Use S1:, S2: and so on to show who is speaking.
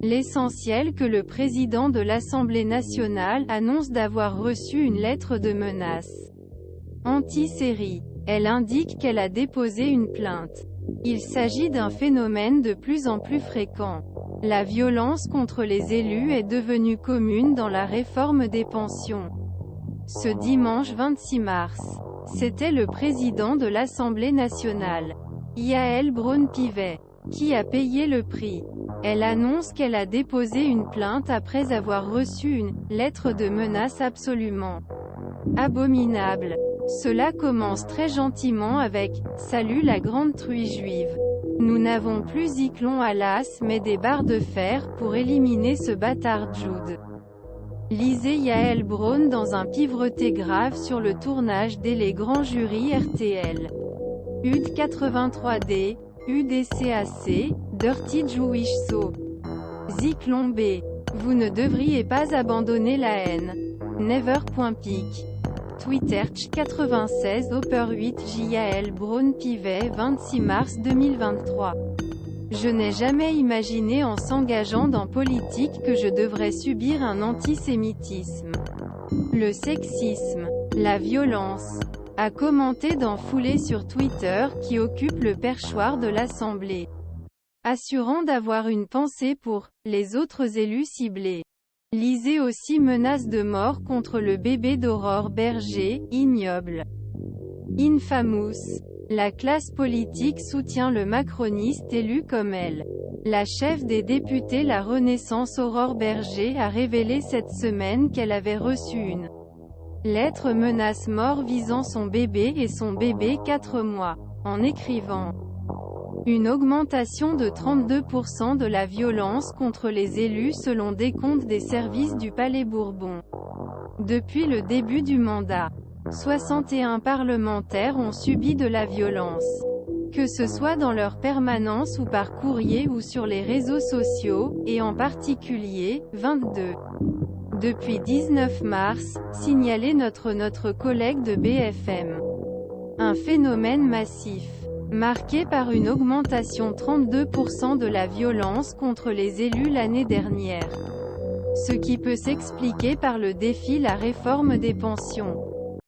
S1: L'essentiel que le président de l'Assemblée nationale annonce d'avoir reçu une lettre de menace anti-série. Elle indique qu'elle a déposé une plainte. Il s'agit d'un phénomène de plus en plus fréquent. La violence contre les élus est devenue commune dans la réforme des pensions. Ce dimanche 26 mars, c'était le président de l'Assemblée nationale, Yaël Braun-Pivet, qui a payé le prix. Elle annonce qu'elle a déposé une plainte après avoir reçu une lettre de menace absolument abominable. Cela commence très gentiment avec « Salut la grande truie juive. Nous n'avons plus Zyklon Alas mais des barres de fer pour éliminer ce bâtard Jude ». Lisez Yaël Braun dans un pivreté grave sur le tournage des Les Grands Jurys RTL. UD 83D, UDCAC, Dirty Jewish So. Zyklon B. Vous ne devriez pas abandonner la haine. Never.pic. Twitter 96 Hopper 8 Yaël Braun-Pivet 26 mars 2023. Je n'ai jamais imaginé en s'engageant dans politique que je devrais subir un antisémitisme, le sexisme, la violence, a commenté dans foulée sur Twitter qui occupe le perchoir de l'Assemblée, assurant d'avoir une pensée pour les autres élus ciblés. Lisez aussi menace de mort contre le bébé d'Aurore Berger, ignoble. Infamous. La classe politique soutient le macroniste élu comme elle. La chef des députés La Renaissance Aurore Berger a révélé cette semaine qu'elle avait reçu une lettre menace mort visant son bébé et son bébé 4 mois, en écrivant une augmentation de 32% de la violence contre les élus selon décompte des services du Palais Bourbon. Depuis le début du mandat, 61 parlementaires ont subi de la violence. Que ce soit dans leur permanence ou par courrier ou sur les réseaux sociaux, et en particulier, 22. Depuis 19 mars, signalait notre collègue de BFM. Un phénomène massif, marqué par une augmentation 32% de la violence contre les élus l'année dernière. Ce qui peut s'expliquer par le défi la réforme des pensions.